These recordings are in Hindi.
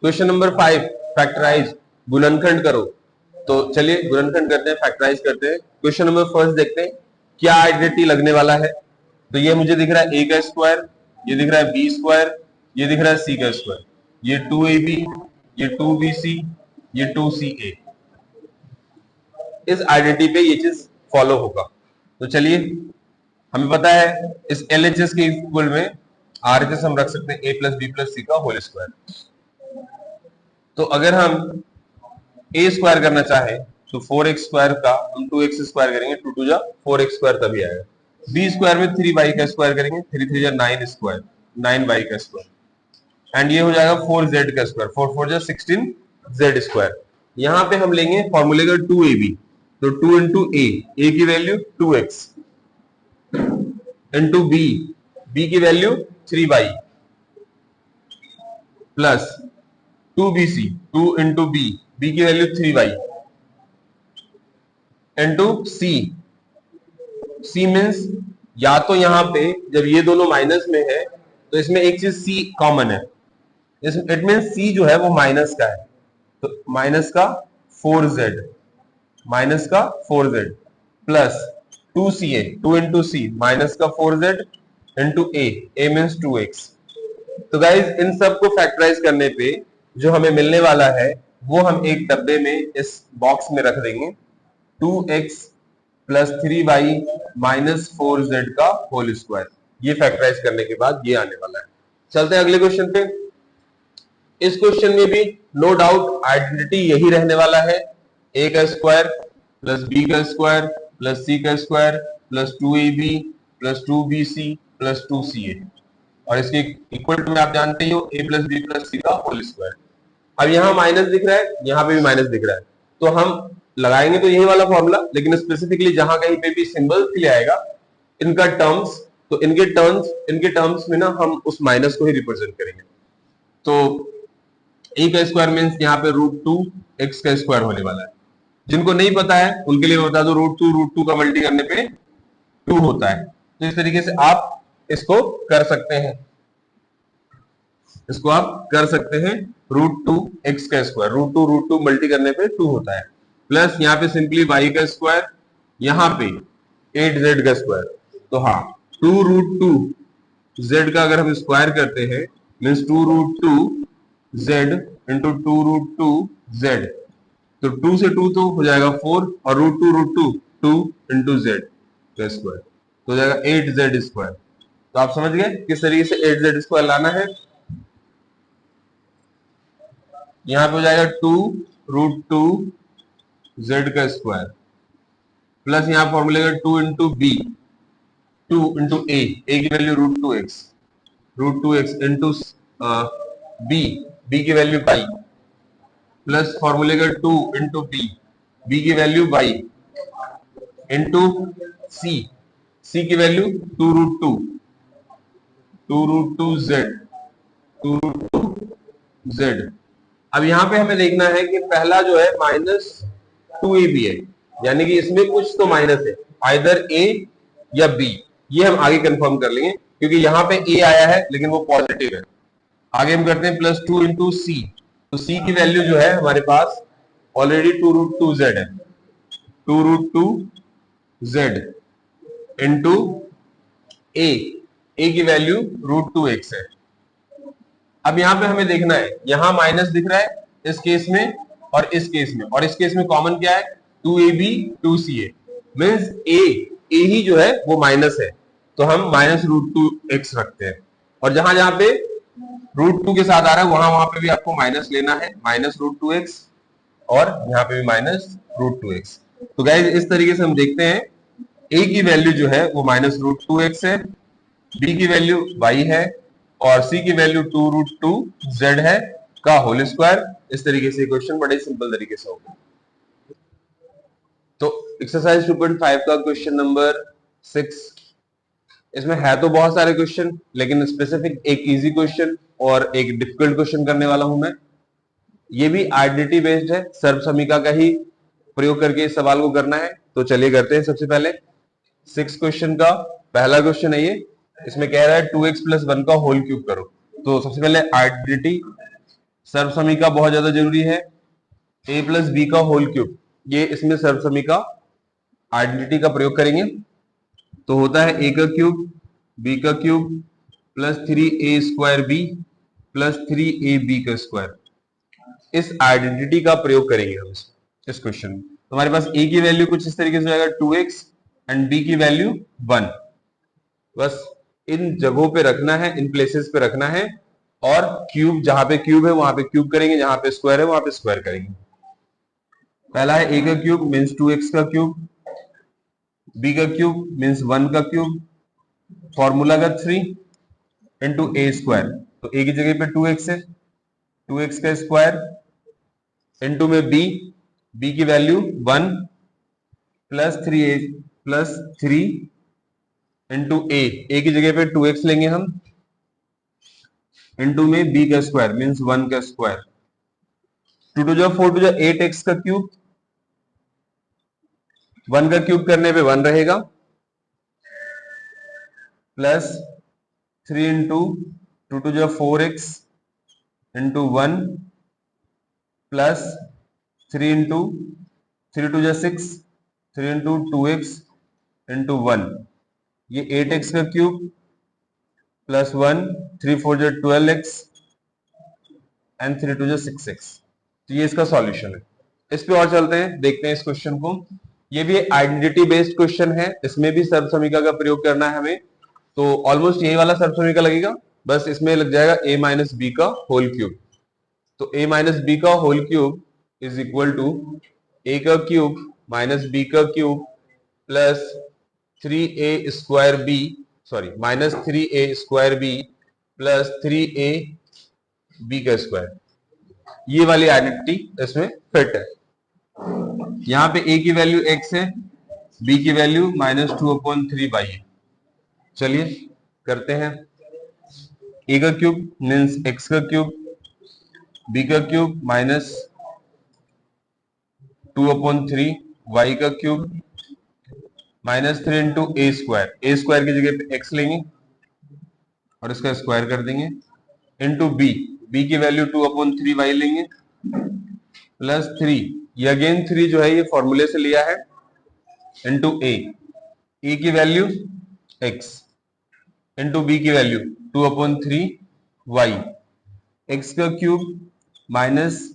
क्वेश्चन नंबर 5, फैक्टराइज, गुणनखंड करो। तो चलिए गुणनखंड करते हैं, फैक्टराइज करते हैं। क्वेश्चन नंबर फर्स्ट देखते हैं क्या आइडेंटिटी लगने वाला है। तो ये मुझे दिख रहा है ए का स्क्वायर, ये दिख रहा है बी स्क्वायर, ये दिख रहा है सी का स्क्वायर, ये 2ab, ये 2bc, ये 2ca। इस आइडेंटिटी पे ये चीज फॉलो होगा। तो चलिए हमें पता है इस LHS के इक्वल में RHS हम रख सकते हैं a प्लस बी प्लस सी का होल स्क्वायर। तो अगर हम a स्क्वायर करना चाहे तो 4x स्क्वायर का हम 2x स्क्वायर करेंगे, 2 2 जा 4x स्क्वायर तभी आएगा। b स्क्वायर में 3y का स्क्वायर करेंगे, 3 3 जा 9 स्क्वायर, 9y का स्क्वायर। एंड ये हो जाएगा 4z का स्क्वायर, 4 4 जा 16z स्क्वायर। यहां पे हम लेंगे फॉर्मूले का 2ab, तो 2 इंटू a की वैल्यू 2x इंटू b की value 3y plus 2bc, 2 into b की value 3y into c means या तो यहां पे जब ये दोनों माइनस में है तो इसमें एक चीज c कॉमन है, इट मीन्स c जो है वो माइनस का है। तो माइनस का 4z प्लस 2ca, 2 इंटू सी माइनस का 4z into a means 2x। तो गाइज इन सबको फैक्टराइज करने पे जो हमें मिलने वाला है वो हम एक डब्बे में इस बॉक्स में रख देंगे, 2x plus 3y minus 4z का होल स्क्वायर। ये फैक्टराइज करने के बाद ये आने वाला है। चलते हैं अगले क्वेश्चन पे। इस क्वेश्चन में भी नो डाउट आइडेंटिटी यही रहने वाला है, a का स्क्वायर प्लस b का स्क्वायर प्लस c का square plus 2ab plus 2bc plus 2ca। और इसके इक्वल टू में आप जानते ही हो a प्लस बी प्लस सी का होल स्क्वायर। अब यहाँ माइनस दिख रहा है, यहाँ पे भी माइनस दिख रहा है, तो हम लगाएंगे तो यही वाला फॉर्मूला, लेकिन स्पेसिफिकली जहां कहीं पे भी सिंबल ले आएगा इनका टर्म्स, तो इनके टर्म्स में ना हम उस माइनस को ही रिप्रेजेंट करेंगे। तो a का स्क्वायर मीन्स यहाँ पे √2 x का स्क्वायर होने वाला है। जिनको नहीं पता है उनके लिए बता दो, √2 का मल्टी करने पे 2 होता है। तो इस तरीके से आप इसको कर सकते हैं, √2 x का स्क्वायर, √2 मल्टी करने पे 2 होता है। प्लस यहाँ पे सिंपली y का स्क्वायर, यहाँ पे 8z का स्क्वायर। तो हाँ 2√2z का अगर हम स्क्वायर करते हैं मीन्स 2√2z इंटू 2√2z, तो 2 से 2 तो हो जाएगा 4 और √2 2 इंटू z का स्क्वायर तो हो जाएगा 8z स्क्वायर। तो आप समझ गए किस तरीके से 8z स्क्वायर लाना है। यहां पे हो जाएगा 2√2z का स्क्वायर प्लस यहां फॉर्मूले का 2 इंटू b, 2 इंटू a की वैल्यू √2x इंटू b की वैल्यू पाई प्लस फॉर्मूले का 2 इंटू b की वैल्यू y इंटू c की वैल्यू 2√2z। अब यहां पे हमें देखना है कि पहला जो है -2ab है, यानी कि इसमें कुछ तो माइनस है, आइदर a या b। ये हम आगे कंफर्म कर लेंगे क्योंकि यहां पे a आया है लेकिन वो पॉजिटिव है। आगे हम करते हैं +2 इंटू सी, तो c की वैल्यू जो है हमारे पास ऑलरेडी 2√2z है, 2√2z इंटू a की वैल्यू √2x है। अब यहां पे हमें देखना है, यहां माइनस दिख रहा है इस केस में और इस केस में, और इस केस में कॉमन क्या है 2ab 2ca मीन्स a ही जो है वो माइनस है, तो हम -√2x रखते हैं। और जहां जहां पे √2 के साथ आ रहा है वहां पे भी आपको माइनस लेना है, -√2x, और यहाँ पे भी -√2x। तो गाइस इस तरीके से हम देखते हैं a की वैल्यू जो है वो -√2x है, b की वैल्यू y है और c की वैल्यू 2√2z है का होल स्क्वायर। इस तरीके से क्वेश्चन बड़े सिंपल तरीके से होगा। तो एक्सरसाइज 2.5 का क्वेश्चन नंबर 6, इसमें है तो बहुत सारे क्वेश्चन लेकिन स्पेसिफिक एक इजी क्वेश्चन और एक डिफिकल्ट क्वेश्चन करने वाला हूं मैं। ये भी आइडेंटिटी बेस्ड है, सर्व समीका का ही प्रयोग करके इस सवाल को करना है। तो चलिए करते हैं। सबसे पहले 6 क्वेश्चन का पहला क्वेश्चन है ये, इसमें कह रहा है 2x + 1 का होल क्यूब करो। तो सबसे पहले आइडेंटिटी सर्वसमीका बहुत ज्यादा जरूरी है। ए प्लस बी का होल क्यूब, ये इसमें सर्वसमीका आइडेंटिटी का प्रयोग करेंगे तो होता है ए का क्यूब बी का cube plus 3a² b plus 3ab का स्क्वायर। इस आइडेंटिटी का प्रयोग करेंगे हम इस क्वेश्चन में। तो हमारे पास ए की वैल्यू कुछ इस तरीके से हो जाएगा 2x एंड बी की वैल्यू 1। बस इन जगहों पे रखना है, इन प्लेसेस पे रखना है, और क्यूब जहां पे क्यूब है वहां पे क्यूब करेंगे, जहां पे स्क्वायर है वहां पे स्क्वायर करेंगे। पहला है ए का क्यूब मीन्स 2x का क्यूब, बी का क्यूब मीन्स 1 का क्यूब, फॉर्मूला का 3 इंटू ए स्क्वायर। तो ए की जगह पे 2x है, 2x का स्क्वायर इंटू में बी की value 1 plus 3a plus 3 into ए की जगह पे 2x लेंगे हम, इंटू में बी का स्क्वायर मीन्स 1 का स्क्वायर। 2 टू जा 4 टू जा 8x का क्यूब, 1 का क्यूब करने पे 1 रहेगा, प्लस 3 इंटू 2 टू जा 4x into 1 plus 3 into 3 to जा 6, 3 इंटू 2x इंटू 1, ये 8x का क्यूब प्लस 1, 3 4 जा 12x एंड 3 टू जा 6x। तो ये इसका सॉल्यूशन है। इस पे और चलते हैं, देखते हैं इस क्वेश्चन को। ये भी आइडेंटिटी बेस्ड क्वेश्चन है, इसमें भी सर्वसमीका का प्रयोग करना है हमें। तो ऑलमोस्ट यही वाला सर्वसमीका लगेगा, बस इसमें लग जाएगा a माइनस बी का होल क्यूब। तो a माइनस बी का whole cube is equal to a का क्यूब माइनस बी का cube plus 3a² b, sorry minus 3a² b plus 3a b का स्क्वायर। ये वाली आइडेंटिटी इसमें फिट है। यहाँ पे a की वैल्यू x है, b की वैल्यू -2/3y है। चलिए करते हैं। a का क्यूब मीन्स x का क्यूब, b का क्यूब -2/3 y का क्यूब -3 इंटू a स्क्वायर की जगह पे x लेंगे और इसका स्क्वायर कर देंगे, इंटू b की वैल्यू 2/3y लेंगे प्लस 3, ये अगेन 3 जो है ये फॉर्मूले से लिया है, इंटू ए की वैल्यू x इंटू बी की वैल्यू 2/3y, x का क्यूब माइनस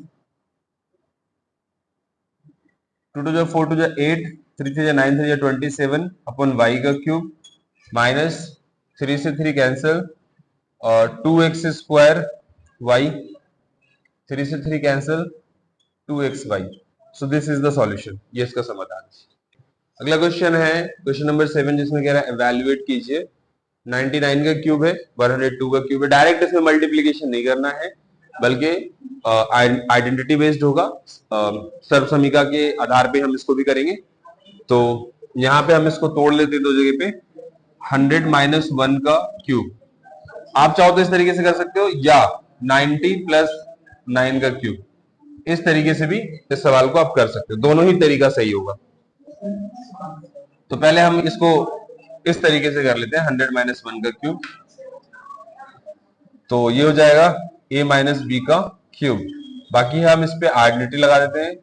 2 टू 4 टू 8, 3 3 9 3 27 अपन y का क्यूब माइनस 3 से 3 कैंसिल और 2x स्क्वायर y, 3 से 3 cancel 2xy। So this is the solution, ये इसका समाधान। अगला क्वेश्चन है क्वेश्चन नंबर 7, जिसमें कह रहा है एवेल्युएट कीजिए। 99 का क्यूब है, 102 का क्यूब है। डायरेक्ट इसमें मल्टीप्लीकेशन नहीं करना है, बल्कि आइडेंटिटी बेस्ड होगा, सर्वसमीका के आधार पे हम इसको भी करेंगे। तो यहाँ पे हम इसको तोड़ लेते हैं दो जगह पे। 100 माइनस 1 का क्यूब, आप चाहो तो इस तरीके से कर सकते हो, या 90 प्लस 9 का क्यूब, इस तरीके से भी इस सवाल को आप कर सकते हो। दोनों ही तरीका सही होगा। तो पहले हम इसको इस तरीके से कर लेते हैं, 100 माइनस 1 का क्यूब। तो ये हो जाएगा a माइनस बी का क्यूब। बाकी हम इस पे आइडेंटिटी लगा देते हैं,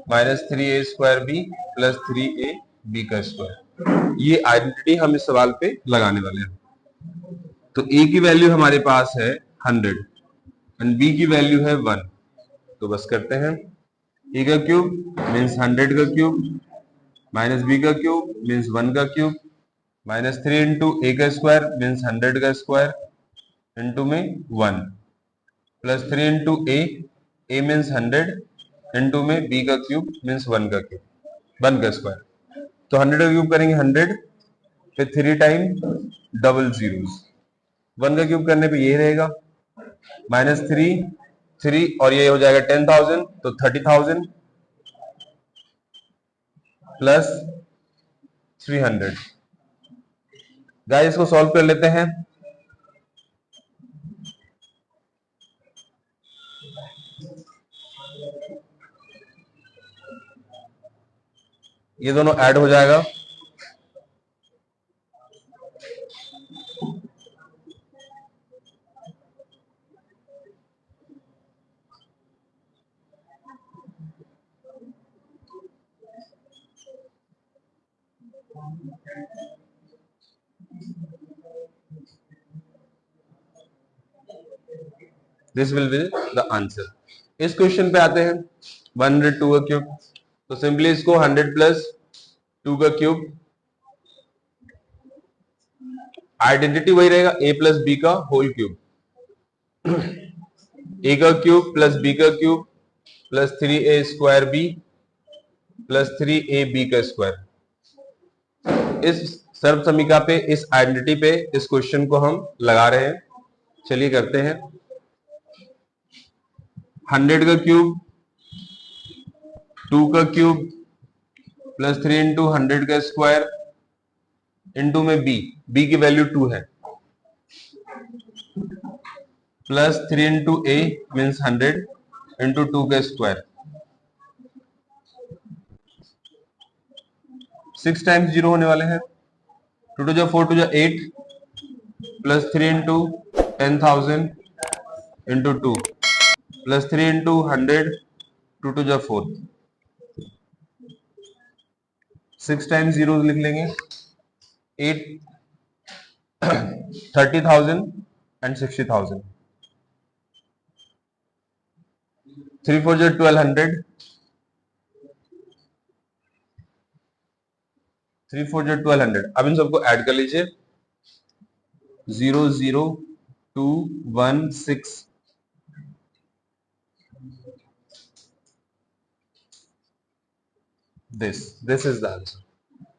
-3a² बी प्लस 3ab का स्क्वायर। ये आइडेंटिटी हम इस सवाल पे लगाने वाले हैं। तो a की वैल्यू हमारे पास है 100 एंड b की वैल्यू है 1। तो बस करते हैं, a का क्यूब मीन्स 100 का क्यूब माइनस b का क्यूब मीन्स 1 का क्यूब -3 इंटू a का स्क्वायर मीन्स 100 का स्क्वायर इंटू में 1 प्लस 3 इंटू ए मीन्स 100 इंटू में b का क्यूब मीन्स 1 का क्यूब 1 का स्क्वायर। तो 100 का क्यूब करेंगे 100 पे 3 टाइम डबल जीरोस, 1 का क्यूब करने पे ये रहेगा -3 और ये हो जाएगा 10,000, तो 30,000 प्लस 300। गाइस इसको सॉल्व कर लेते हैं। ये दोनों ऐड हो जाएगा, this will be the answer. इस क्वेश्चन पे आते हैं 102 का क्यूब, तो सिंपली इसको 100 प्लस 2 का क्यूब, आइडेंटिटी वही रहेगा a प्लस बी का होल क्यूब, a का क्यूब प्लस b का cube plus 3a square b plus 3ab का स्क्वायर। इस सर्व समीकरण पे, इस आइडेंटिटी पे इस क्वेश्चन को हम लगा रहे हैं। चलिए करते हैं। 100 का क्यूब, 2 का क्यूब प्लस 3 इंटू 100 का स्क्वायर इंटू में b की वैल्यू 2 है, प्लस 3 इंटू ए मीन्स 100 इंटू 2 का स्क्वायर। 6 टाइम्स 0 होने वाले हैं, 2 टू जा 4 टू जा 8 plus 3 into 10,000 into 2 plus 3 into 100 2 two जा 4। 6 टाइम्स 0 लिख लेंगे, 8 30,000 एंड 60,000। 3 4 जा 1200, 3 4 जा 1200। अब इन सबको ऐड कर लीजिए, 0 0 2 1 6। This is the answer.